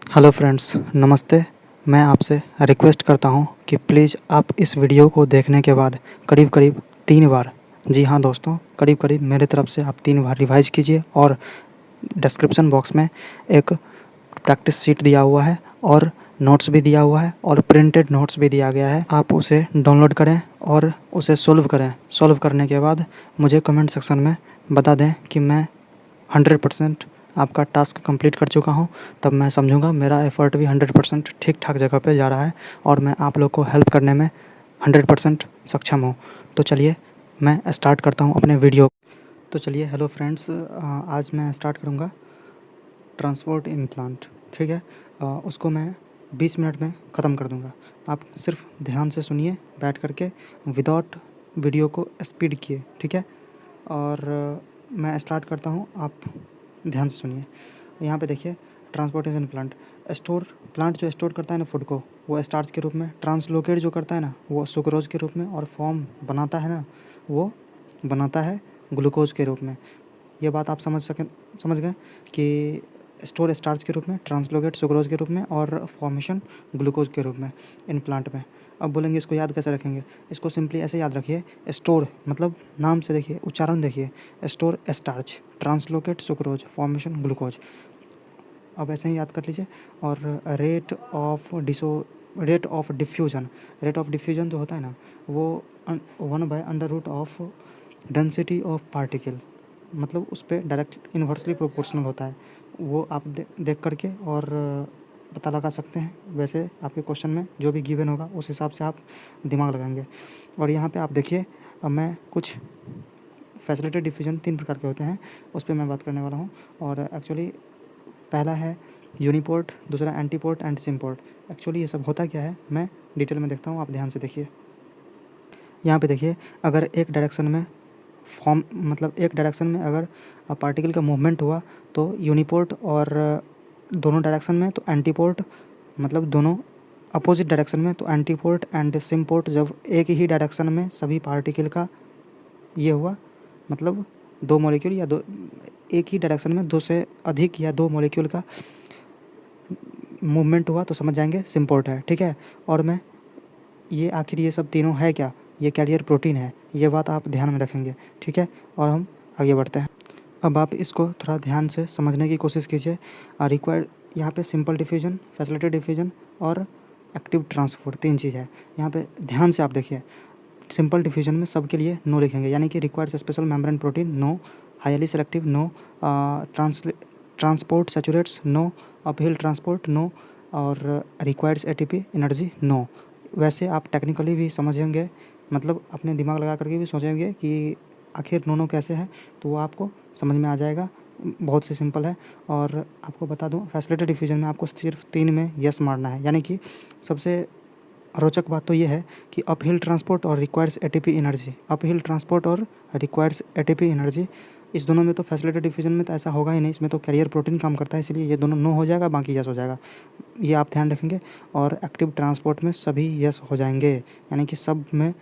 Hello friends, नमस्ते। मैं आपसे रिक्वेस्ट करता हूँ कि प्लीज़ आप इस वीडियो को देखने के बाद करीब-करीब 3 बार, जी हाँ दोस्तों, करीब-करीब मेरे तरफ से आप 3 बार रिवाइज़ कीजिए और डिस्क्रिप्शन बॉक्स में एक प्रैक्टिस शीट दिया हुआ है और नोट्स भी दिया हुआ है और प्रिंटेड नोट्स भी दिया गया है। आप उसे डाउनलोड करें और उसे सॉल्व करें। सॉल्व करने के बाद मुझे कमेंट सेक्शन में बता दें कि मैं 100% आपका टास्क कंप्लीट कर चुका हूँ, तब मैं समझूंगा मेरा एफ़र्ट भी 100% ठीक-ठाक जगह पे जा रहा है और मैं आप लोग को हेल्प करने में 100% सक्षम हूँ। तो चलिए मैं स्टार्ट करता हूँ अपने वीडियो। तो चलिए हेलो फ्रेंड्स, आज मैं स्टार्ट करूँगा ट्रांसपोर्ट इन प्लांट, ठीक है। उसको मैं 20 मिनट में ख़त्म कर दूँगा। आप सिर्फ ध्यान से सुनिए बैठ करके, विदाउट वीडियो को स्पीड किए, ठीक है। और मैं स्टार्ट करता हूँ, आप ध्यान से सुनिए। यहाँ पे देखिए ट्रांसपोर्टेशन प्लांट, स्टोर प्लांट जो स्टोर करता है ना फूड को, वो स्टार्च के रूप में, ट्रांसलोकेट जो करता है ना वो सुक्रोज के रूप में, और फॉर्म बनाता है ना वो बनाता है ग्लूकोज के रूप में। ये बात आप समझ गए कि स्टोर स्टार्च के रूप में, ट्रांसलोकेट सुक्रोज के रूप में और फॉर्मेशन ग्लूकोज के रूप में इन प्लांट में। अब बोलेंगे इसको याद कैसे रखेंगे? इसको सिंपली ऐसे याद रखिए, स्टोर मतलब नाम से देखिए, उच्चारण देखिए, store starch, translocate sucrose, formation glucose. अब ऐसे ही याद कर लीजिए। और रेट ऑफ डिफ्यूजन जो होता है ना वो 1/√ऑफ डेंसिटी ऑफ पार्टिकल, मतलब उस पर डायरेक्ट इन्वर्सली प्रोपोर्शनल होता है। वो आप देख करके और पता लगा सकते हैं। वैसे आपके क्वेश्चन में जो भी गिवन होगा उस हिसाब से आप दिमाग लगाएंगे। और यहाँ पे आप देखिए, अब मैं कुछ फैसिलिटेड डिफ्यूजन 3 प्रकार के होते हैं, उस पर मैं बात करने वाला हूँ। और एक्चुअली पहला है यूनिपोर्ट, दूसरा एंटीपोर्ट एंड सिम्पोर्ट। एक्चुअली ये सब होता क्या है मैं डिटेल में देखता हूँ, आप ध्यान से देखिए। यहाँ पे देखिए, अगर एक डायरेक्शन में मतलब एक डायरेक्शन में अगर पार्टिकल का मूवमेंट हुआ तो यूनिपोर्ट, और दोनों डायरेक्शन में तो एंटीपोर्ट, मतलब दोनों अपोजिट डायरेक्शन में तो एंटीपोर्ट एंड सिम्पोर्ट। जब एक ही डायरेक्शन में सभी पार्टिकल का ये हुआ, मतलब 2 मॉलिक्यूल या 2 एक ही डायरेक्शन में 2 से अधिक या 2 मॉलिक्यूल का मूवमेंट हुआ तो समझ जाएंगे सिम्पोर्ट है, ठीक है। और मैं ये आखिर ये सब तीनों है क्या? ये कैरियर प्रोटीन है, ये बात आप ध्यान में रखेंगे, ठीक है। और हम आगे बढ़ते हैं। अब आप इसको थोड़ा ध्यान से समझने की कोशिश कीजिए। रिक्वायर्ड यहाँ पे सिंपल डिफ्यूजन, फैसिलिटेड डिफ्यूजन और एक्टिव ट्रांसपोर्ट 3 चीज़ है। यहाँ पे ध्यान से आप देखिए, सिंपल डिफ्यूजन में सबके लिए नो लिखेंगे, यानी कि requires special membrane protein no, highly selective no, transport saturates no, uphill transport no, और रिक्वायर्स एटीपी एनर्जी नो। वैसे आप टेक्निकली भी समझेंगे, मतलब अपने दिमाग लगा करके भी सोचेंगे कि आखिर नो कैसे है, तो वो आपको समझ में आ जाएगा। बहुत सी सिंपल है। और आपको बता दूं, फैसिलिटेड डिफ्यूजन में आपको सिर्फ 3 में यस मारना है, यानी कि सबसे रोचक बात तो ये है कि अपहिल ट्रांसपोर्ट और requires ATP energy, uphill transport और रिक्वायर्स एटीपी एनर्जी, इस दोनों में तो फैसिलिटेड डिफ्यूजन में तो ऐसा होगा ही नहीं, इसमें तो कैरियर प्रोटीन काम करता है, इसलिए ये दोनों नो हो जाएगा, बाकी यस हो जाएगा। ये आप ध्यान रखेंगे। और एक्टिव ट्रांसपोर्ट में सभी यस हो जाएंगे, यानी कि सब में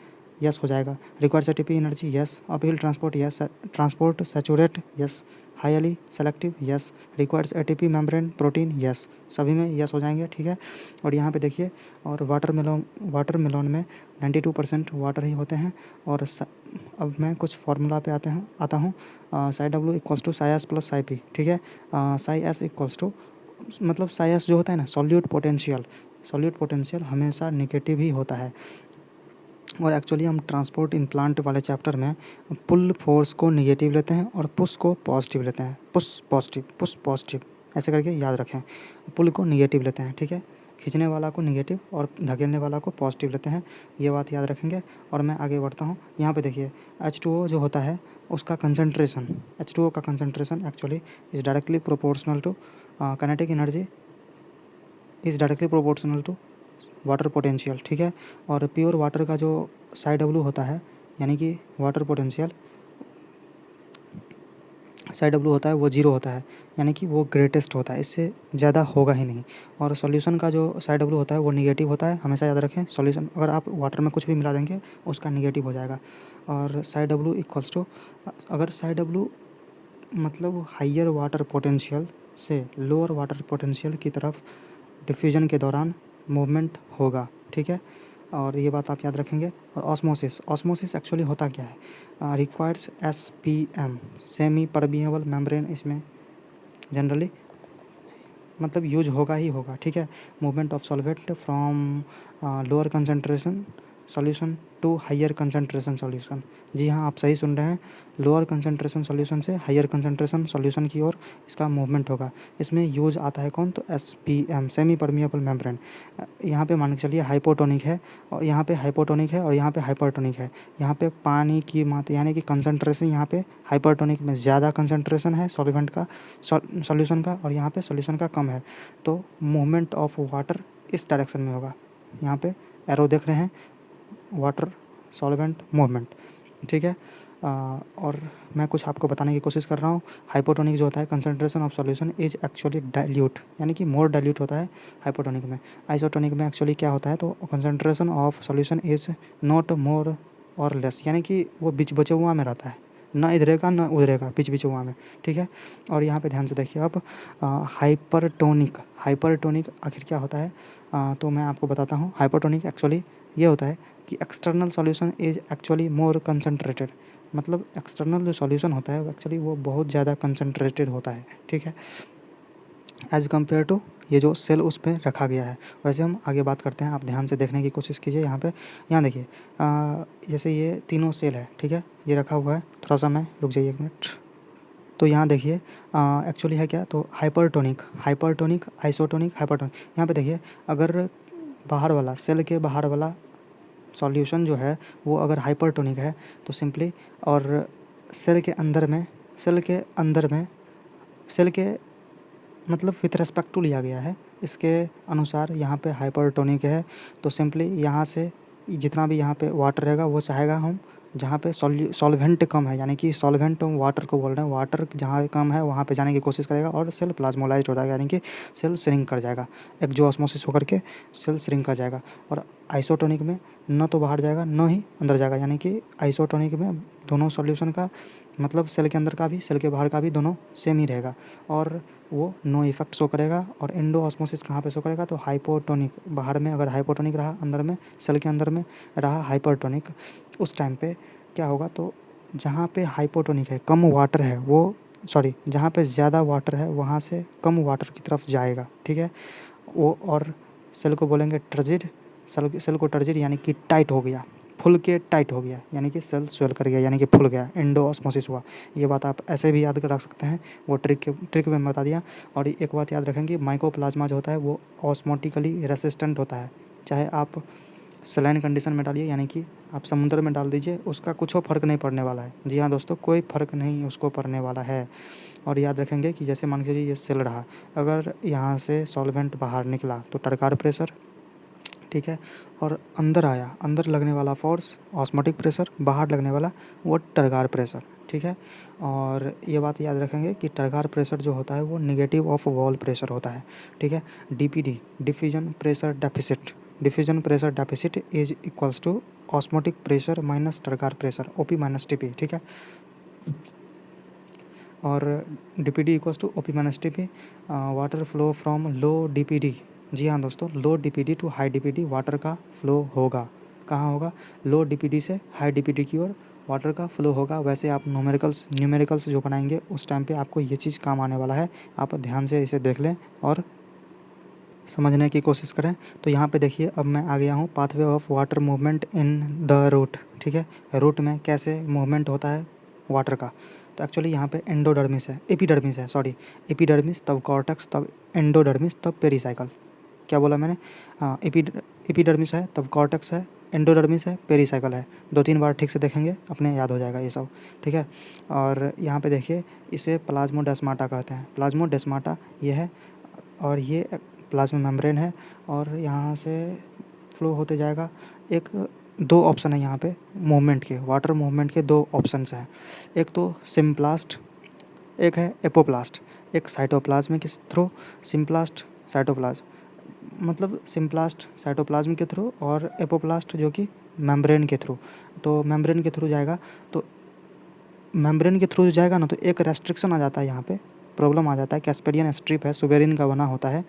यस हो जाएगा। Requires ATP energy yes, uphill transport yes, transport saturate yes, highly selective yes, requires ATP membrane protein yes, सभी में यस हो जाएंगे, ठीक है। और यहाँ पे देखिए, और वाटरमेलन में 92% वाटर ही होते हैं। और अब मैं कुछ फार्मूला पे आता हूँ। Psi W equals to psi S plus psi P, ठीक है। साई एस इक्वल्स टू, मतलब साई एस जो होता है ना सॉल्यूट पोटेंशियल हमेशा नेगेटिव ही होता है। और एक्चुअली हम ट्रांसपोर्ट इन प्लांट वाले चैप्टर में पुल फोर्स को नेगेटिव लेते हैं और पुश को पॉजिटिव लेते हैं। पुश पॉजिटिव ऐसे करके याद रखें। पुल को नेगेटिव लेते हैं, ठीक है, खींचने वाला को नेगेटिव और धकेलने वाला को पॉजिटिव लेते हैं, ये बात याद रखेंगे। और मैं आगे बढ़ता हूँ। यहाँ पे देखिए, H2O जो होता है उसका कंसनट्रेशन, H2O का concentration actually is directly proportional to kinetic energy, is directly proportional to water potential, ठीक है। और प्योर वाटर का जो साई डब्ल्यू होता है, यानी कि वाटर पोटेंशियल साई डब्ल्यू होता है वो 0 होता है, यानी कि वो ग्रेटेस्ट होता है, इससे ज़्यादा होगा ही नहीं। और सॉल्यूशन का जो साई डब्ल्यू होता है वो निगेटिव होता है, हमेशा याद रखें। सॉल्यूशन अगर आप वाटर में कुछ भी मिला देंगे उसका निगेटिव हो जाएगा। और साई डब्ल्यू इक्वल्स टू, अगर साई डब्ल्यू मतलब हाइयर वाटर पोटेंशियल से लोअर वाटर पोटेंशियल की तरफ डिफ्यूजन के दौरान मूवमेंट होगा, ठीक है। और ये बात आप याद रखेंगे। और ऑस्मोसिस एक्चुअली होता क्या है, requires SPM, semi permeable membrane, इसमें जनरली मतलब यूज होगा ही होगा, ठीक है। Movement of solvent from lower concentration solution to higher concentration solution. जी हाँ, आप सही सुन रहे हैं, लोअर कंसंट्रेशन सॉल्यूशन से हायर कंसंट्रेशन सॉल्यूशन की ओर इसका मूवमेंट होगा। इसमें यूज आता है कौन, तो SPM, सेमी परमिएबल मेम्ब्रेन। यहाँ पे मान के चलिए हाइपोटोनिक है, और यहाँ पे हाइपोटोनिक है, और यहाँ पे हाइपरटोनिक है। यहाँ पे पानी की मात्रा यानी कि कंसंट्रेशन यहाँ पे हाइपरटोनिक में ज़्यादा कंसंट्रेशन है सॉल्वेंट का, सॉल्यूशन का, और यहाँ पे सॉल्यूशन का कम है, तो मूवमेंट ऑफ वाटर इस डायरेक्शन में होगा। यहाँ पे एरो देख रहे हैं, वाटर सॉल्वेंट मूवमेंट, ठीक है। और मैं कुछ आपको बताने की कोशिश कर रहा हूँ। हाइपोटोनिक जो होता है, concentration of solution is actually dilute, यानी कि मोर डाइल्यूट होता है हाइपोटोनिक में। आइसोटोनिक में एक्चुअली क्या होता है, तो concentration of solution is not more और लेस, यानी कि वो बीच बचौआ में रहता है, ना इधरेगा ना उधरेगा, बीच बिचौआ में, ठीक है। और यहाँ पे ध्यान से देखिए अब, हाइपरटोनिक आखिर क्या होता है, तो मैं आपको बताता हूँ। हाइपरटोनिक एक्चुअली ये होता है कि external solution is actually more concentrated, मतलब एक्सटर्नल जो सॉल्यूशन होता है वो एक्चुअली वो बहुत ज़्यादा कंसंट्रेटेड होता है, ठीक है, एज़ कम्पेयर टू ये जो सेल उस पर रखा गया है। वैसे हम आगे बात करते हैं, आप ध्यान से देखने की कोशिश कीजिए। यहाँ पे यहाँ देखिए, जैसे ये तीनों सेल है, ठीक है, ये रखा हुआ है। थोड़ा सा मैं रुक जाइए 1 मिनट। तो यहाँ देखिए एक्चुअली है क्या, तो हाइपरटोनिक, आइसोटोनिक, हाइपरटोनिक। यहाँ पे देखिए, अगर बाहर वाला सेल के बाहर वाला सॉल्यूशन जो है वो अगर हाइपरटोनिक है तो सिंपली, और सेल के अंदर में सेल के मतलब विथ रेस्पेक्ट टू लिया गया है, इसके अनुसार यहाँ पे हाइपरटोनिक है, तो सिंपली यहाँ से जितना भी यहाँ पे वाटर रहेगा वो चाहेगा हम जहाँ पे सॉल्वेंट कम है, यानी कि सॉल्वेंट हम वाटर को बोल रहे हैं, वाटर जहाँ कम है वहाँ पे जाने की कोशिश करेगा और सेल प्लाज्मोलाइज्ड हो जाएगा, यानी कि सेल श्रिंक कर जाएगा, एक्सोऑस्मोसिस होकर के सेल श्रिंक कर जाएगा। और आइसोटोनिक में न तो बाहर जाएगा न ही अंदर जाएगा, यानी कि आइसोटोनिक में दोनों सॉल्यूशन का मतलब सेल के अंदर का भी सेल के बाहर का भी दोनों सेम ही रहेगा, और वो नो इफेक्ट शो करेगा। और एंडोऑस्मोसिस कहाँ पे शो करेगा, तो हाइपोटोनिक, बाहर में अगर हाइपोटोनिक रहा, अंदर में सेल के अंदर में रहा हाइपरटोनिक, उस टाइम पे क्या होगा, तो जहाँ पे हाइपोटोनिक है, कम वाटर है, वो जहाँ पे ज़्यादा वाटर है वहाँ से कम वाटर की तरफ जाएगा, ठीक है वो। और सेल को बोलेंगे टर्जिड, सेल को टर्जिड यानी कि टाइट हो गया, फुल के टाइट हो गया, यानी कि सेल स्वेल कर गया, यानी कि फुल गया, एंडोऑस्मोसिस हुआ। ये बात आप ऐसे भी याद रख सकते हैं, वो ट्रिक में बता दिया। और एक बात याद रखेंगे, माइकोप्लाज्मा जो होता है वो ऑस्मोटिकली रेसिस्टेंट होता है, चाहे आप सलाइन कंडीशन में डालिए, यानी कि आप समुद्र में डाल दीजिए, उसका कुछ फ़र्क नहीं पड़ने वाला है। जी हाँ दोस्तों, कोई फ़र्क नहीं उसको पड़ने वाला है। और याद रखेंगे कि जैसे मान के चलिए ये सेल रहा, अगर यहाँ से सॉल्वेंट बाहर निकला तो टरकार प्रेशर, ठीक है, और अंदर आया, अंदर लगने वाला फोर्स ऑस्मोटिक प्रेशर, बाहर लगने वाला वो टरगार प्रेशर, ठीक है। और ये बात याद रखेंगे कि टरगार प्रेशर जो होता है वो नेगेटिव ऑफ वॉल प्रेशर होता है, ठीक है। DPD, diffusion pressure deficit is equals to osmotic pressure minus turgor pressure, OP minus TP, ठीक है। और DPD equals to OP minus TP, water flow from low DPD। जी हाँ दोस्तों, low DPD to high DPD water का flow होगा। कहाँ होगा, लो DPD से हाई DPD की ओर वाटर का फ्लो होगा। वैसे आप न्यूमेरिकल्स जो बनाएंगे उस टाइम पे आपको ये चीज़ काम आने वाला है, आप ध्यान से इसे देख लें और समझने की कोशिश करें। तो यहाँ पे देखिए, अब मैं आ गया हूँ pathway of water movement in the root, ठीक है। रूट में कैसे मूवमेंट होता है वाटर का, तो एक्चुअली यहाँ पे एपिडर्मिस है, एपिडर्मिस, तब कॉर्टेक्स, तब एंडोडर्मिस, तब पेरिसाइकल। क्या बोला मैंने, हाँ, एपिडर्मिस है, तब कॉर्टेक्स है, एंडोडर्मिस है, पेरिसाइकल है। 2-3 बार ठीक से देखेंगे, अपने याद हो जाएगा ये सब, ठीक है। और यहाँ पे देखिए, इसे प्लाज्मोडेस्माटा कहते हैं, प्लाज्मोडेस्माटा ये है, और ये प्लाज्मा मेम्ब्रेन है, और यहाँ से फ्लो होते जाएगा। एक 2 ऑप्शन है यहाँ पे मूवमेंट के, वाटर मूवमेंट के 2 ऑप्शंस हैं, एक तो सिम्प्लास्ट, एक है एपोप्लास्ट। एक साइटोप्लाज्म के थ्रू, सिम्प्लास्ट साइटोप्लाज्म, मतलब सिम्प्लास्ट साइटोप्लाज्म के थ्रू, और एपोप्लास्ट जो कि मेम्ब्रेन के थ्रू। तो मेम्ब्रेन के थ्रू जाएगा, तो मेम्ब्रेन के थ्रू जाएगा ना, तो एक रेस्ट्रिक्शन आ जाता है यहाँ पे, प्रॉब्लम आ जाता है। कैस्पेरियन स्ट्रिप है, सुबेरिन का बना होता है,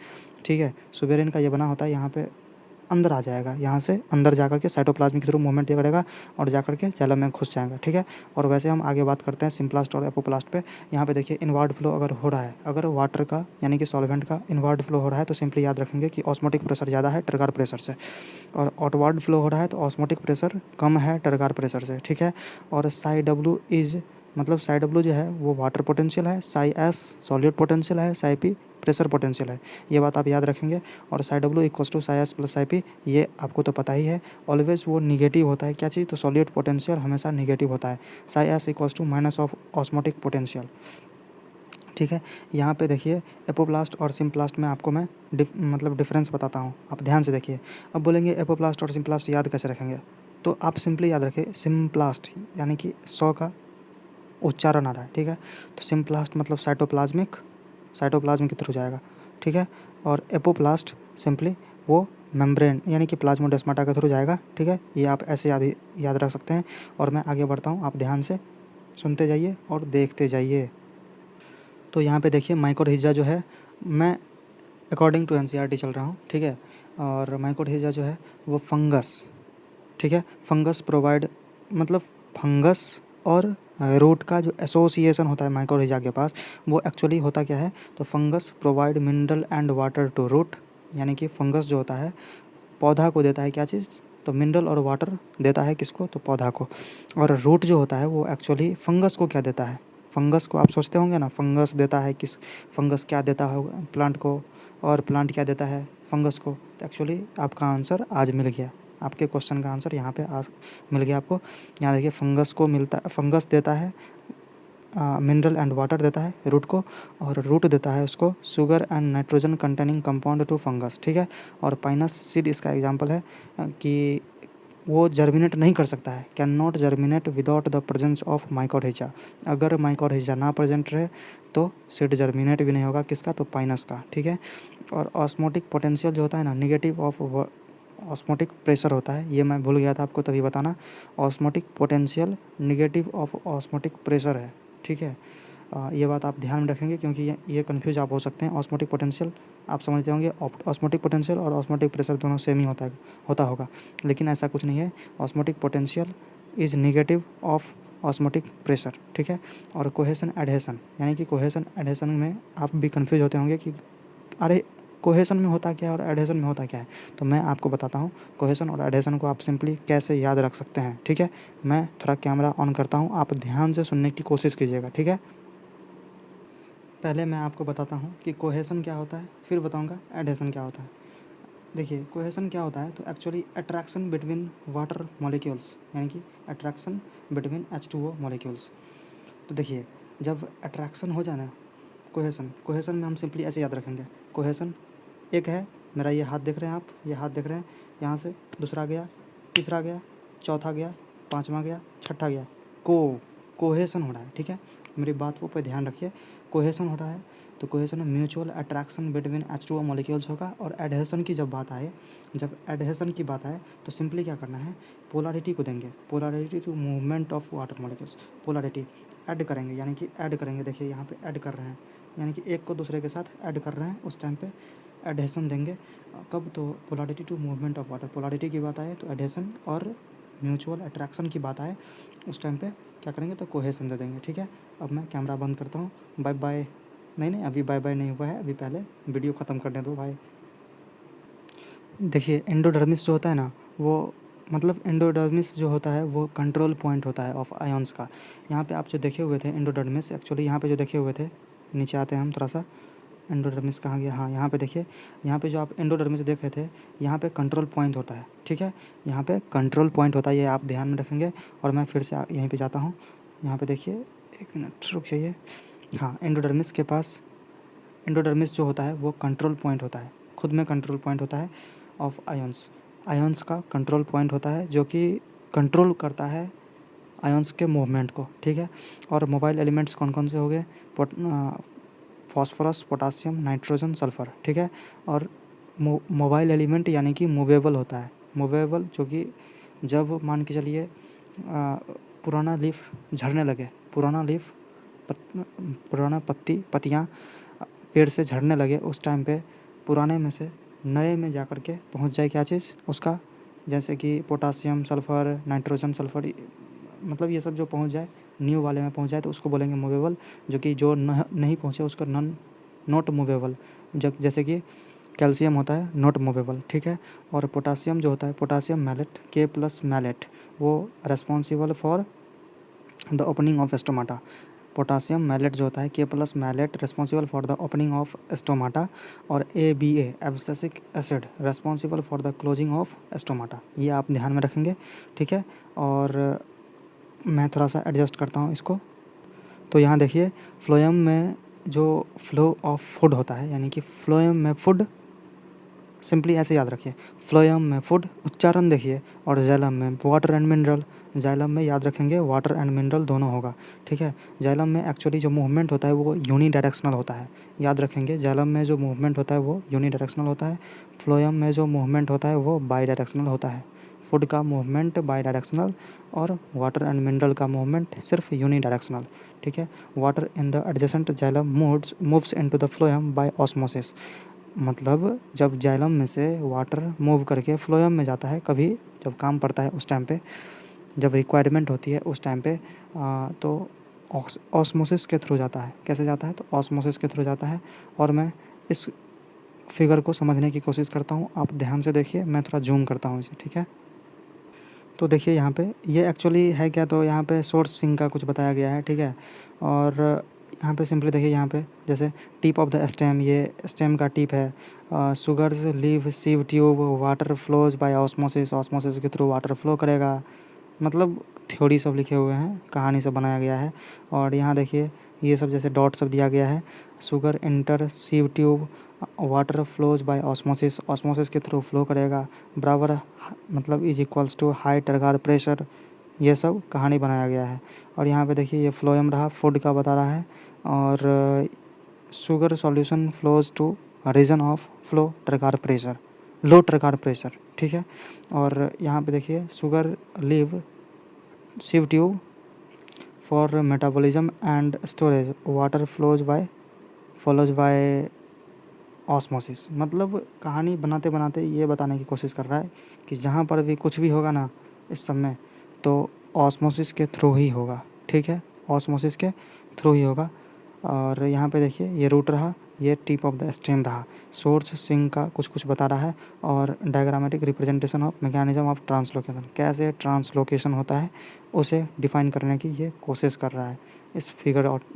ठीक है, सुबेरिन का ये बना होता है, यहाँ पे अंदर आ जाएगा, यहाँ से अंदर जा कर के साइटोप्लाज्म के थ्रू मूवमेंट दिया करेगा और जा कर के जाइलम में घुस जाएगा, ठीक है। और वैसे हम आगे बात करते हैं सिम्प्लास्ट और एपोप्लास्ट पे। यहाँ पे देखिए इनवर्ड फ्लो अगर हो रहा है, अगर वाटर का यानी कि सॉल्वेंट का इनवर्ड फ्लो हो रहा है तो सिंपली याद रखेंगे कि ऑस्मोटिक प्रेशर ज़्यादा है टरगार प्रेशर से, और आउटवर्ड फ्लो हो रहा है तो ऑस्मोटिक प्रेशर कम है टरगार प्रेशर से, ठीक है। और साई डब्ल्यू इज़ मतलब साई डब्ल्यू जो है वो वाटर पोटेंशियल है, साई एस सॉलिड पोटेंशियल है, साई पी प्रेशर पोटेंशियल है, ये बात आप याद रखेंगे। और psi W equals to psi S plus psi P, ये आपको तो पता ही है। ऑलवेज वो निगेटिव होता है, क्या चीज़, तो सॉलिड पोटेंशियल हमेशा निगेटिव होता है। Psi S equals to minus of osmotic potential, ठीक है। यहाँ पे देखिए एपोप्लास्ट और सिम्प्लास्ट में आपको मैं मतलब डिफरेंस बताता हूँ, आप ध्यान से देखिए। अब बोलेंगे एपोप्लास्ट और सिम्प्लास्ट याद कैसे रखेंगे, तो आप सिंपली याद रखें सिम्प्लास्ट यानी कि 100 का उच्चारण आ रहा है, ठीक है, तो सिम्प्लास्ट मतलब साइटोप्लाज्म के थ्रू जाएगा, ठीक है। और एपोप्लास्ट सिंपली वो मेम्ब्रेन यानी कि प्लाज्मोडेस्माटा के थ्रू जाएगा, ठीक है। ये आप ऐसे याद रख सकते हैं। और मैं आगे बढ़ता हूँ, आप ध्यान से सुनते जाइए और देखते जाइए। तो यहाँ पे देखिए माइकोरहिज़ा जो है, मैं अकॉर्डिंग टू एनसीईआरटी चल रहा हूँ, ठीक है। और माइकोरहिज़ा जो है वो फंगस, ठीक है, फंगस प्रोवाइड मतलब फंगस और रूट का जो एसोसिएशन होता है माइकोरहिज़ा के पास, वो एक्चुअली होता क्या है, तो fungus provide mineral and water to root, यानी कि फंगस जो होता है पौधा को देता है क्या चीज़, तो मिनरल और वाटर देता है किसको, तो पौधा को। और रूट जो होता है वो एक्चुअली फंगस को क्या देता है, फंगस को आप सोचते होंगे ना, फंगस देता है किस, फंगस क्या देता होगा प्लांट को, और प्लांट क्या देता है फंगस को। तो एक्चुअली आपका आंसर आज मिल गया, आपके क्वेश्चन का आंसर यहाँ पे आज मिल गया आपको। यहाँ देखिए फंगस को मिलता, फंगस देता है मिनरल एंड वाटर देता है रूट को, और रूट देता है उसको sugar and nitrogen containing compound to fungus, ठीक है। और पाइनस सीड इसका एग्जांपल है कि वो जर्मिनेट नहीं कर सकता है, can not germinate without the presence of mycorrhiza. अगर माइकोरहिज़ा ना प्रेजेंट रहे तो सीड जर्मिनेट भी नहीं होगा किसका, तो पाइनस का, ठीक है। और ऑस्मोटिक पोटेंशियल जो होता है ना, निगेटिव ऑफ ऑस्मोटिक प्रेशर होता है, ये मैं भूल गया था आपको तभी बताना। Osmotic potential negative of osmotic pressure है, ठीक है। ये बात आप ध्यान में रखेंगे क्योंकि ये कन्फ्यूज आप हो सकते हैं। ऑस्मोटिक पोटेंशियल आप समझते होंगे, ऑस्मोटिक पोटेंशियल और ऑस्मोटिक प्रेशर दोनों सेम ही होता होगा, लेकिन ऐसा कुछ नहीं है। Osmotic potential is negative of osmotic pressure, ठीक है। और कोहेसन एडहेसन, यानी कि कोहेसन एडहेसन में आप भी कन्फ्यूज होते होंगे कि अरे कोहेसन में होता क्या है और एडहेसन में होता क्या है, तो मैं आपको बताता हूँ कोहेसन और एडहेसन को आप सिंपली कैसे याद रख सकते हैं, ठीक है। मैं थोड़ा कैमरा ऑन करता हूँ, आप ध्यान से सुनने की कोशिश कीजिएगा, ठीक है। पहले मैं आपको बताता हूँ कि कोहेसन क्या होता है, फिर बताऊँगा एडहेसन क्या होता है। देखिए कोहेसन क्या होता है, तो actually attraction between water molecules, यानी कि अट्रैक्शन बिटवीन H2O मॉलिक्यूल्स। तो देखिए जब अट्रैक्शन हो जाए ना, कोहेसन में हम सिंपली ऐसे याद रखेंगे, कोहेसन एक है, मेरा ये हाथ देख रहे हैं आप, ये हाथ देख रहे हैं, यहाँ से दूसरा गया, तीसरा गया, चौथा गया, पाँचवा गया, छठा गया, कोहेसन हो रहा है, ठीक है। मेरी बात पे ध्यान रखिए, कोहेसन हो रहा है, तो कोहेसन में mutual attraction between H2O molecules होगा। और एडहेसन की जब एडहेसन की बात आए तो सिंपली क्या करना है, पोलैरिटी को देंगे, polarity to movement of water molecules, polarity add करेंगे, यानी कि ऐड करेंगे, देखिए यहाँ पे ऐड कर रहे हैं, यानी कि एक को दूसरे के साथ ऐड कर रहे हैं, उस टाइम पे एडहेसन देंगे। कब, तो polarity to movement of water, polarity की बात आए तो एडहेसन, और म्यूचुअल अट्रैक्शन की बात आए उस टाइम पे क्या करेंगे, तो कोहेसन दे देंगे, ठीक है। अब मैं कैमरा बंद करता हूँ, बाय बाय। नहीं अभी बाय बाय नहीं हुआ है, अभी पहले वीडियो ख़त्म करने दो भाई। देखिए एंडोडर्मिस जो होता है ना, वो मतलब एंडोडर्मिस जो होता है वो कंट्रोल पॉइंट होता है ऑफ आयंस का। यहाँ पे आप जो देखे हुए थे एंडोडर्मिस, एक्चुअली यहाँ पे जो देखे हुए थे, नीचे आते हैं हम थोड़ा सा, एंडोडर्मिस कहाँ गया, हाँ यहाँ पे देखिए, यहाँ पे जो आप एंडोडर्मिस देख रहे थे, यहाँ पे कंट्रोल पॉइंट होता है, ठीक है। यहाँ पे कंट्रोल पॉइंट होता है, ये आप ध्यान में रखेंगे। और मैं फिर से यहीं पे जाता हूँ, यहाँ पे देखिए, एक मिनट रुक जाइए। हाँ एंडोडर्मिस के पास, एंडोडर्मिस जो होता है वो कंट्रोल पॉइंट होता है, खुद में कंट्रोल पॉइंट होता है ऑफ आयंस का कंट्रोल पॉइंट होता है, जो कि कंट्रोल करता है आयंस के मूवमेंट को, ठीक है। और मोबाइल एलिमेंट्स कौन कौन से हो गए, फॉस्फोरस, पोटासियम, नाइट्रोजन, सल्फ़र, ठीक है। और मोबाइल एलिमेंट यानी कि मूवेबल होता है, मूवेबल जो कि जब मान के चलिए पुराना लीफ झड़ने लगे, पुराना लीफ पुराना पत्तियाँ पेड़ से झड़ने लगे, उस टाइम पे पुराने में से नए में जा कर के पहुँच जाए क्या चीज़ उसका, जैसे कि पोटासियम, सल्फ़र, नाइट्रोजन, सल्फ़र, मतलब ये सब जो पहुँच जाए, न्यू वाले में पहुँच जाए तो उसको बोलेंगे मूवेबल। जो कि जो नहीं पहुँचे उसका नॉट मूवेबल। जैसे कि कैल्शियम होता है नॉट मूवेबल, ठीक है। और पोटासियम जो होता है, पोटासियम मैलेट, K+ मैलेट, वो responsible for the opening of stomata. Potassium malate जो होता है, K+ malate, responsible for the opening of stomata. और ABA abscisic acid, responsible for the closing of stomata. ये आप ध्यान में रखेंगे, ठीक है। और मैं थोड़ा सा एडजस्ट करता हूँ इसको। तो यहाँ देखिए, फ्लोएम में जो फ्लो ऑफ फूड होता है, यानी कि फ्लोएम में फूड, सिंपली ऐसे याद रखिए, फ्लोएम में फूड, उच्चारण देखिए, और जाइलम में वाटर एंड मिनरल। जाइलम में याद रखेंगे वाटर एंड मिनरल दोनों होगा, ठीक है। जाइलम में एक्चुअली जो मूवमेंट होता है वो यूनिडायरेक्शनल होता है, याद रखेंगे। जाइलम में जो मूवमेंट होता है वो यूनिडायरेक्शनल होता है। फ्लोएम में जो मूवमेंट होता है वो बाईडायरेक्शनल होता है। फूड का मूवमेंट बाईडायरेक्शनल और वाटर एंड मिनरल का मूवमेंट सिर्फ यूनिडायरेक्शनल, ठीक है। Water in the adjacent xylem moves into the phloem by osmosis. मतलब जब जाइलम में से वाटर मूव करके फ्लोएम में जाता है, कभी जब काम पड़ता है उस टाइम पे, जब रिक्वायरमेंट होती है उस टाइम पे, तो ऑस्मोसिस के थ्रू जाता है। कैसे जाता है? तो ऑस्मोसिस के थ्रू जाता है। और मैं इस फिगर को समझने की कोशिश करता हूँ, आप ध्यान से देखिए, मैं थोड़ा जूम करता हूँ इसे, ठीक है। तो देखिए यहाँ पे ये एक्चुअली है क्या, तो यहाँ पे सोर्स सिंक का कुछ बताया गया है, ठीक है। और यहाँ पे सिंपली देखिए, यहाँ पे जैसे टिप ऑफ द स्टेम, ये स्टेम का टिप है। Sugars leave sieve tube, water flows by osmosis, osmosis के थ्रू वाटर फ्लो करेगा। मतलब थ्योरी सब लिखे हुए हैं, कहानी सब बनाया गया है। और यहाँ देखिए ये सब जैसे डॉट सब दिया गया है। Sugar enter sieve tube, water flows by osmosis, osmosis के थ्रू फ्लो करेगा, बराबर मतलब is equals to high turgor pressure. ये सब कहानी बनाया गया है। और यहाँ पे देखिए ये फ्लोएम रहा, फूड का बता रहा है। और sugar solution flows to region of flow turgor pressure, low turgor pressure, ठीक है। और यहाँ पे देखिए sugar leave sieve tube for metabolism and storage, water follows by osmosis. मतलब कहानी बनाते बनाते ये बताने की कोशिश कर रहा है कि जहाँ पर भी कुछ भी होगा ना इस सब में, तो ऑस्मोसिस के थ्रू ही होगा, ठीक है। ऑस्मोसिस के थ्रू ही होगा। और यहाँ पे देखिए ये रूट रहा, ये टिप ऑफ द स्टेम रहा। सोर्स सिंक का कुछ कुछ बता रहा है। और diagrammatic representation of mechanism of translocation, कैसे ट्रांसलोकेशन होता है उसे डिफाइन करने की ये कोशिश कर रहा है इस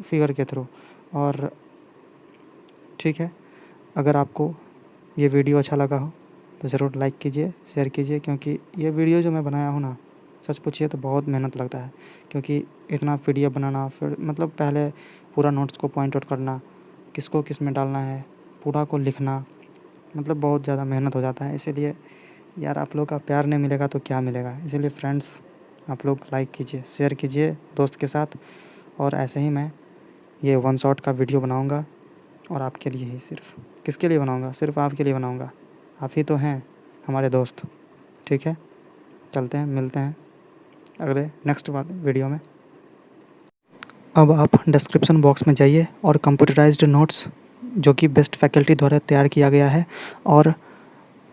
फिगर के थ्रू। और ठीक है, अगर आपको ये वीडियो अच्छा लगा हो तो ज़रूर लाइक कीजिए, शेयर कीजिए, क्योंकि ये वीडियो जो मैं बनाया हूँ ना, सच पूछिए तो बहुत मेहनत लगता है। क्योंकि इतना PDF बनाना, फिर मतलब पहले पूरा नोट्स को पॉइंट आउट करना, किसको किस में डालना है, पूरा को लिखना, मतलब बहुत ज़्यादा मेहनत हो जाता है। इसीलिए यार आप लोग का प्यार नहीं मिलेगा तो क्या मिलेगा। इसीलिए फ्रेंड्स, आप लोग लाइक कीजिए, शेयर कीजिए दोस्त के साथ। और ऐसे ही मैं ये वन शॉट का वीडियो बनाऊँगा, और आपके लिए ही, सिर्फ किसके लिए बनाऊँगा? सिर्फ आपके लिए बनाऊँगा। आप ही तो हैं हमारे दोस्त, ठीक है। चलते हैं, मिलते हैं अगले नेक्स्ट वीडियो में। अब आप डिस्क्रिप्शन बॉक्स में जाइए और कंप्यूटराइज्ड नोट्स जो कि बेस्ट फैकल्टी द्वारा तैयार किया गया है, और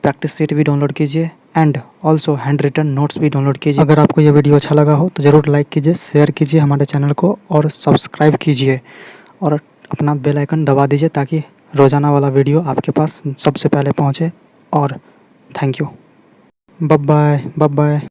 प्रैक्टिस शीट भी डाउनलोड कीजिए, and also handwritten notes भी डाउनलोड कीजिए। अगर आपको ये वीडियो अच्छा लगा हो तो ज़रूर लाइक कीजिए, शेयर कीजिए हमारे चैनल को, और सब्सक्राइब कीजिए, और अपना बेल आइकन दबा दीजिए ताकि रोज़ाना वाला वीडियो आपके पास सबसे पहले पहुँचे। और thank you, bye bye, bye bye.